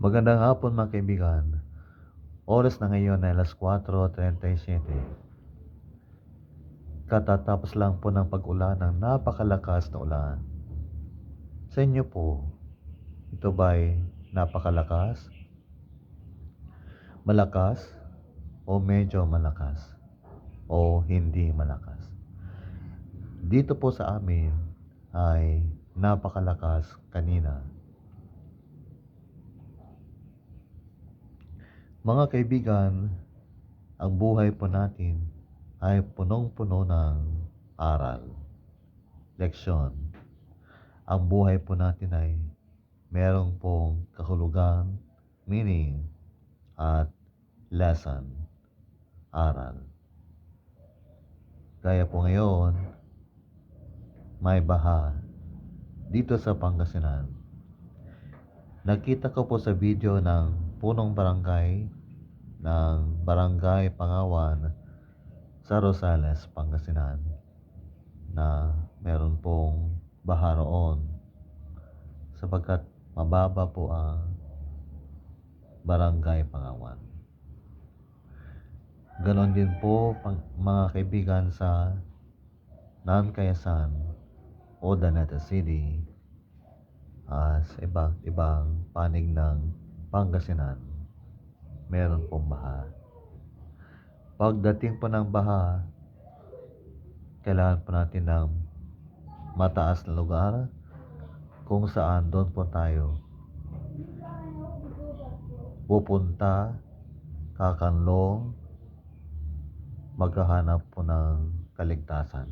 Magandang hapon mga kaibigan. Oras na ngayon ay alas 4:37. Katatapos lang po ng pag-ulan ng napakalakas na ulan. Sa inyo po, ito ba'y napakalakas, malakas, o medyo malakas, o hindi malakas? Dito po sa amin ay napakalakas kanina. Mga kaibigan, ang buhay po natin ay punong-puno ng aral, leksyon. Ang buhay po natin ay merong pong kahulugan, meaning, at lesson, aral. Kaya po ngayon, may baha dito sa Pangasinan. Nakita ko po sa video ng punong barangay ng Barangay Pangawan sa Rosales, Pangasinan na meron pong baha roon sapagkat mababa po ang Barangay Pangawan. Ganon din po mga kaibigan sa Nancayasan o Daneta City sa iba't ibang panig ng Pangasinan. Meron pong baha. Pagdating po ng baha, kailangan po natin ng mataas na lugar kung saan doon po tayo pupunta, kakanlong, maghahanap po ng kaligtasan.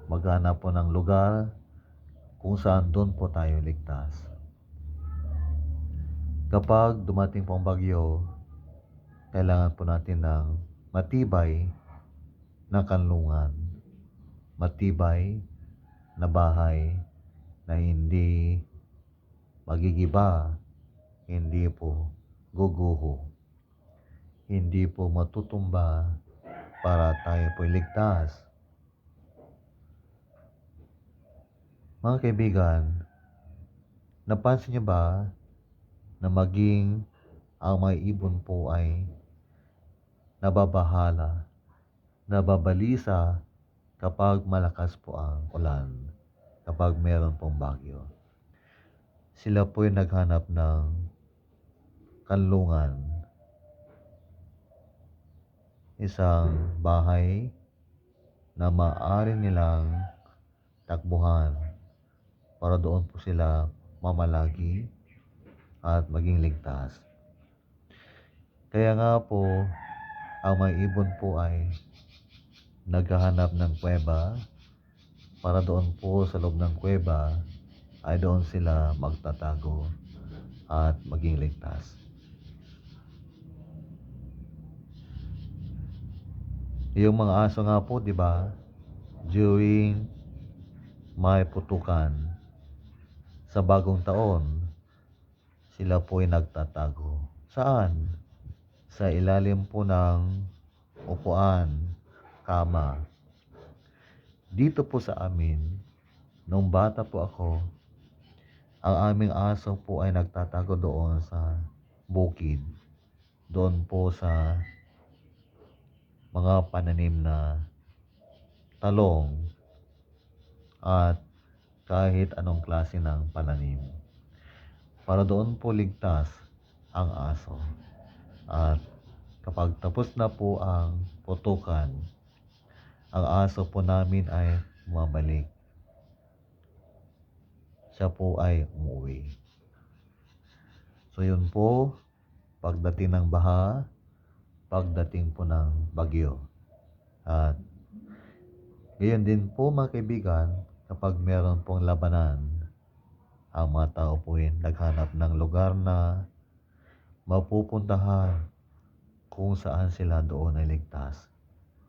Maghanap po ng lugar kung saan doon po tayo ligtas. Kapag dumating po ang bagyo, kailangan po natin ng matibay na kanlungan, matibay na bahay na hindi magigiba, hindi po guguho, hindi po matutumba para tayo po ligtas. Mga kaibigan, napansin niyo ba na maging ang may ibon po ay nababahala, nababalisa kapag malakas po ang ulan, kapag meron pong bagyo. Sila po ay naghanap ng kanlungan, isang bahay na maaari nilang takbuhan para doon po sila mamalagi at maging ligtas. Kaya nga po, ang may ibon po ay naghahanap ng kuweba para doon po sa loob ng kuweba ay doon sila magtatago at maging ligtas. Yung mga aso nga po, di ba, during may putukan sa bagong taon, sila po ay nagtatago. Saan? Sa ilalim po ng upuan, kama. Dito po sa amin, nung bata po ako, ang aming aso po ay nagtatago doon sa bukid. Doon po sa mga pananim na talong at kahit anong klase ng pananim. Para doon po ligtas ang aso. At kapag tapos na po ang putukan, ang aso po namin ay bumabalik. Siya po ay umuwi. So yun po, pagdating ng baha, pagdating po ng bagyo. At gayon din po mga kaibigan, kapag meron pong labanan, ang mga tao po ay naghanap ng lugar na mapupuntahan kung saan sila doon ay ligtas.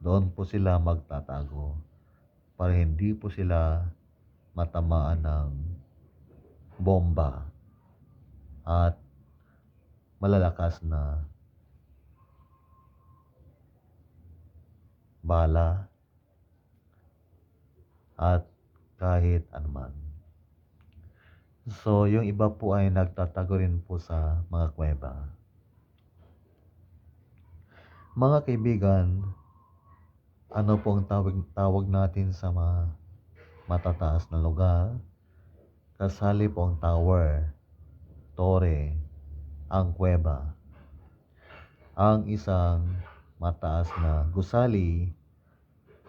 Doon po sila magtatago para hindi po sila matamaan ng bomba at malalakas na bala at kahit anuman. So, yung iba po ay nagtatago rin po sa mga kuweba. Mga kaibigan, ano po ang tawag natin sa mga matataas na lugar? Kasali po ang tower, tore, ang kuweba. Ang isang mataas na gusali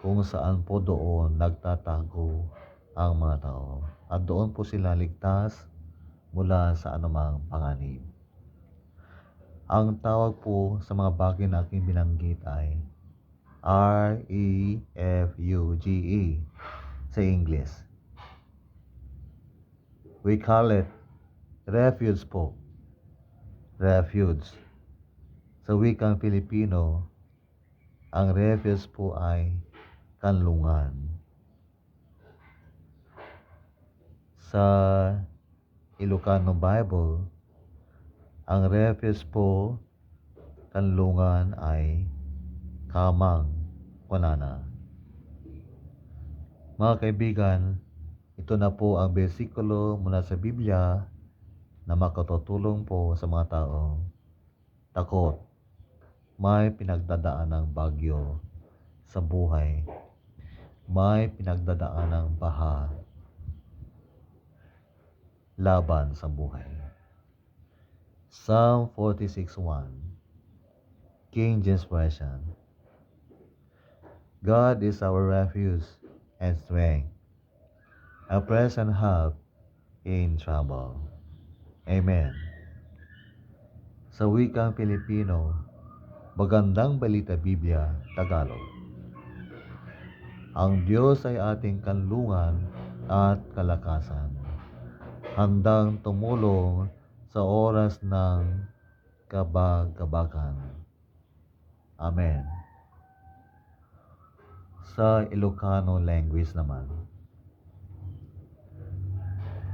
kung saan po doon nagtatago ang mga tao. At doon po sila ligtas mula sa anumang panganib. Ang tawag po sa mga bagay na aking binanggit ay REFUGE sa English. We call it refuge po. Refuge. Sa wikang Filipino, ang refuge po ay kanlungan. Sa Ilocano Bible, ang refuge po, kanlungan ay kamang kunana. Mga kaibigan, ito na po ang bersikulo mula sa Biblia na makatutulong po sa mga taong takot, may pinagdadaan ng bagyo sa buhay, may pinagdadaan ng baha laban sa buhay. Psalm 46:1, King James Version. God is our refuge and strength, a present help in trouble. Amen. Sa wikang Pilipino, Magandang Balita Biblia, Tagalog. Ang Diyos ay ating kanlungan at kalakasan, handang tumulong sa oras ng kabag-kabagan. Amen. Sa Ilocano language naman,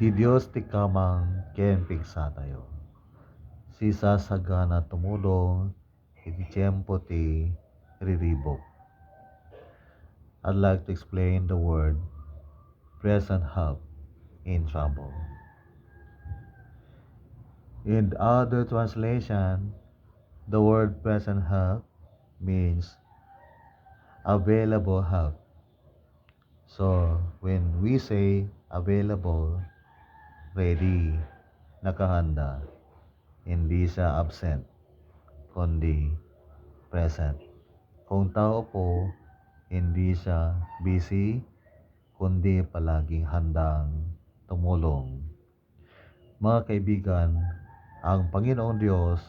Ti Diyos ti kamang ken pigsa tayo. Si sasagana tumulong, iti tiyempo ti riribok. I'd like to explain the word present help in trouble. In other translation, the word present help means available help. So, when we say available, ready, nakahanda, hindi siya absent, kundi present. Kung tao po, hindi siya busy, kundi palaging handang tumulong. Mga kaibigan, ang Panginoon Diyos,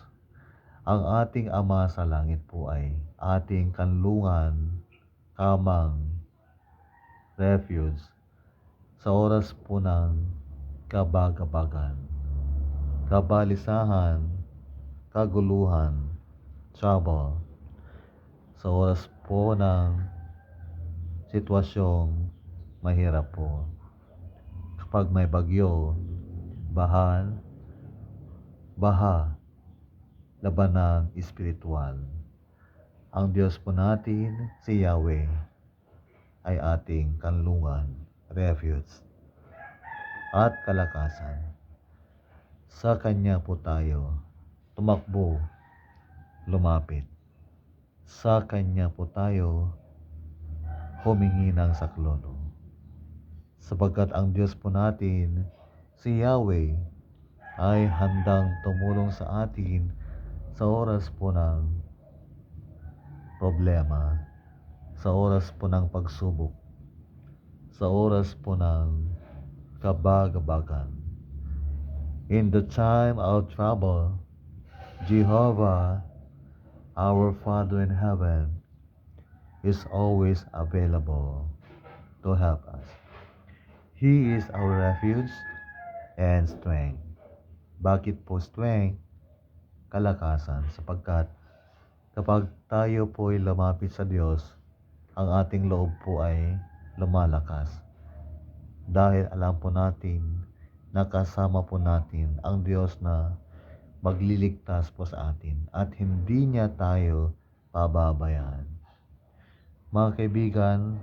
ang ating Ama sa langit po ay ating kanlungan, kamang, refuge, sa oras po ng kabag-kabagan, kabalisahan, kaguluhan, trouble, sa oras po ng sitwasyong mahirap po. Kapag may bagyo, baha, labanang espiritual. Ang Diyos po natin, si Yahweh, ay ating kanlungan, refuge, at kalakasan. Sa Kanya po tayo tumakbo, lumapit. Sa Kanya po tayo humingi ng saklolo. Sapagkat ang Diyos po natin, si Yahweh, ay handang tumulong sa atin sa oras po ng problema, sa oras po ng pagsubok, sa oras po ng kabag-kabagan. In the time of trouble, Jehovah, our Father in heaven, is always available to help us. He is our refuge and strength. Bakit po strength? Kalakasan. Sapagkat kapag tayo po ay lumapit sa Diyos, ang ating loob po ay lumalakas. Dahil alam po natin na kasama po natin ang Diyos na magliligtas po sa atin at hindi niya tayo pababayaan. Mga kaibigan,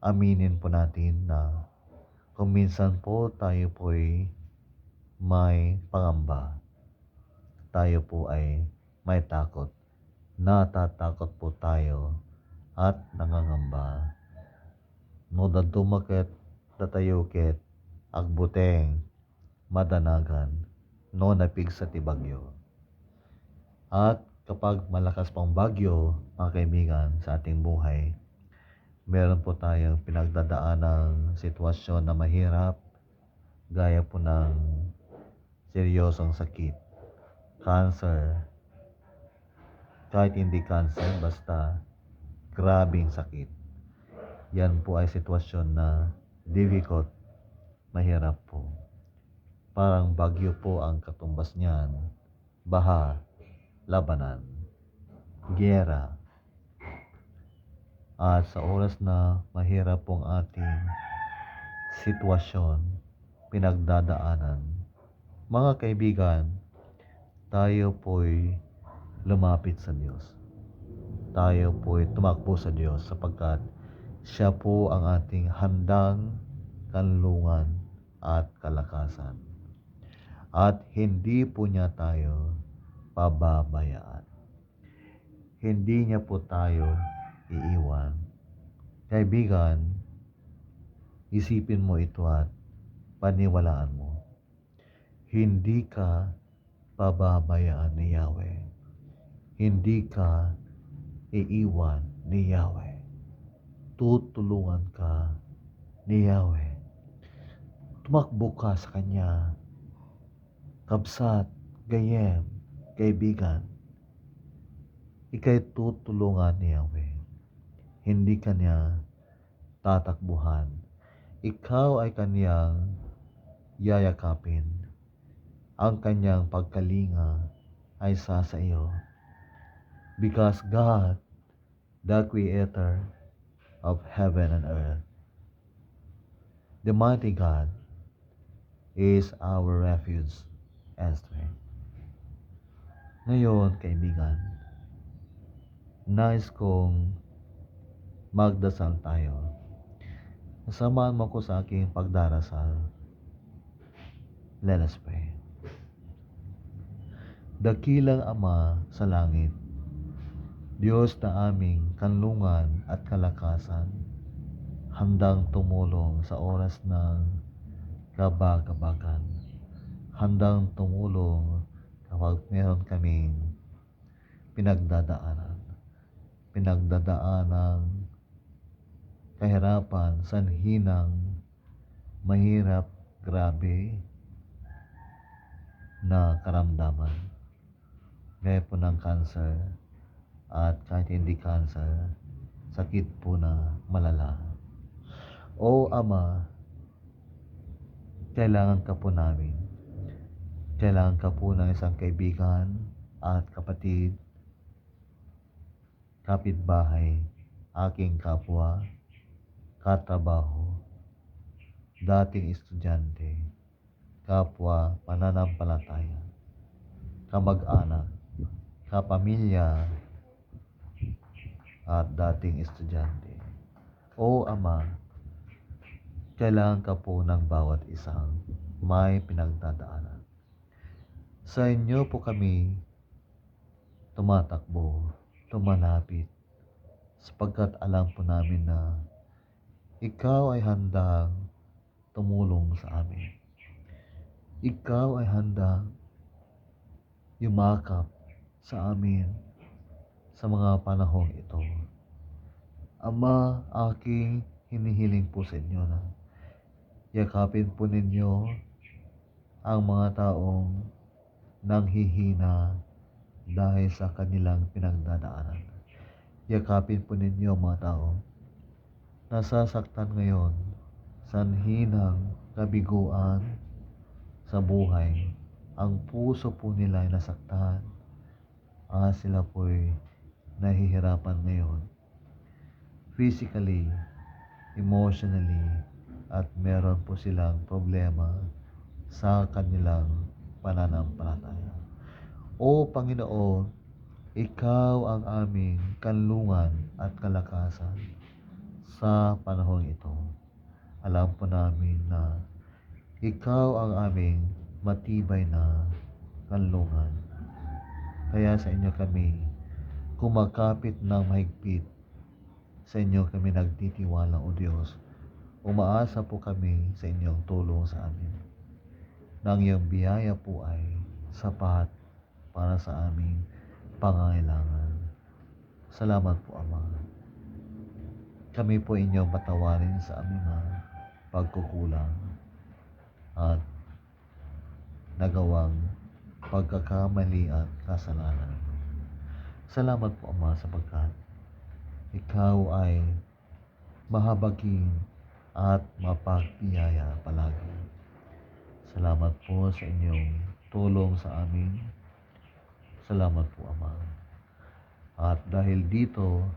aminin po natin na Kung minsan po tayo po'y may pangamba, tayo po ay may takot, natatakot po tayo at nangangamba. No dadumaket datayuket agbuteng madanagan no napig sa tibagyo. At kapag malakas pang bagyo, mga kaibigan, sa ating buhay, meron po tayong pinagdadaan ng sitwasyon na mahirap, gaya po ng seryosong sakit, cancer, kahit hindi cancer, basta grabing sakit. Yan po ay sitwasyon na difficult, mahirap po. Parang bagyo po ang katumbas niyan, baha, labanan, giyera. At sa oras na mahirap pong ating sitwasyon, pinagdadaanan, mga kaibigan, tayo po'y lumapit sa Diyos. Tayo po'y tumakbo sa Diyos sapagkat siya po ang ating handang kanlungan at kalakasan. At hindi po niya tayo pababayaan. Hindi niya po tayo iiwan. Kaibigan, isipin mo ito at paniwalaan mo. Hindi ka pababayaan ni Yahweh. Hindi ka iiwan ni Yahweh. Tutulungan ka ni Yahweh. Tumakbo ka sa Kanya. Kabsat, gayem, kaibigan, ika'y tutulungan ni Yahweh. Hindi Kanya tatakbuhan. Ikaw ay Kanyang yayakapin. Ang Kanyang pagkalinga ay sa iyo. Because God, the Creator of heaven and earth, the mighty God, is our refuge and strength. Ngayon, kaibigan, nais kong magdasal tayo. Samahan mo ko sa aking pagdarasal. Let us pray. Dakilang Ama sa langit, Diyos na aming kanlungan at kalakasan, handang tumulong sa oras ng kabagabagan, handang tumulong kapag meron kaming pinagdadaanan kahirapan, sanhinang mahirap, grabe na karamdaman, gaya po ng cancer at kahit hindi cancer, sakit po na malala. O Ama, kailangan ka po namin. Kailangan ka po ng isang kaibigan at kapatid, kapitbahay, aking kapwa, katrabaho, dating estudyante, kapwa pananampalataya, kamag-anak, kapamilya, at dating estudyante. O Ama, kailangan ka po ng bawat isang may pinagdadaanan. Sa inyo po kami tumatakbo, tumalapit, sapagkat alam po namin na ikaw ay handang tumulong sa amin. Ikaw ay handang yumakap sa amin sa mga panahong ito. Ama, aking hinihiling po sa inyo na yakapin po ninyo ang mga taong nanghihina dahil sa kanilang pinagdadaanan. Yakapin po ninyo ang mga taong nasasaktan ngayon sa hinang kabiguan sa buhay. Ang puso po nila ay nasaktan. Sila po'y nahihirapan ngayon. Physically, emotionally, at meron po silang problema sa kanilang pananampalataya. O Panginoon, ikaw ang aming kanlungan at kalakasan sa panahon ito. Alam po namin na ikaw ang aming matibay na kanlungan. Kaya sa inyo kami kumakapit ng mahigpit. Sa inyo kami nagtitiwala, O Diyos. Umaasa po kami sa inyong tulong sa amin. Nang iyong biyaya po ay sapat para sa aming pangangailangan. Salamat po, Ama. Kami po inyong patawarin sa aming mga pagkukulang at nagawang pagkakamali at kasalanan. Salamat po, Ama, sapagkat ikaw ay mahabagin at mapagpiyaya palagi. Salamat po sa inyong tulong sa amin. Salamat po, Ama. At dahil dito,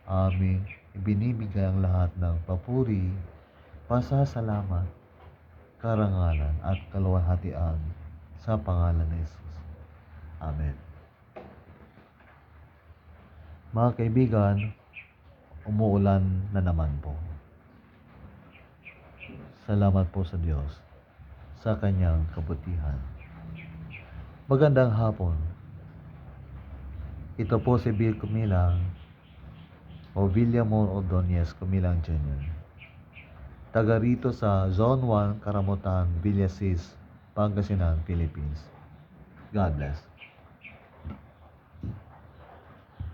aming ibinibigay ang lahat ng papuri, pasasalamat, karangalan at kaluwalhatian sa pangalan ni Jesus. Amen. Mga kaibigan, umuulan na naman po. Salamat po sa Diyos sa kanyang kabutihan. Magandang hapon. Ito po si Bill Kumilang o Villamor Ordonez Kumilang Jr. Taga rito sa Zone 1, Karamutan, Villasis, Pangasinan, Philippines. God bless.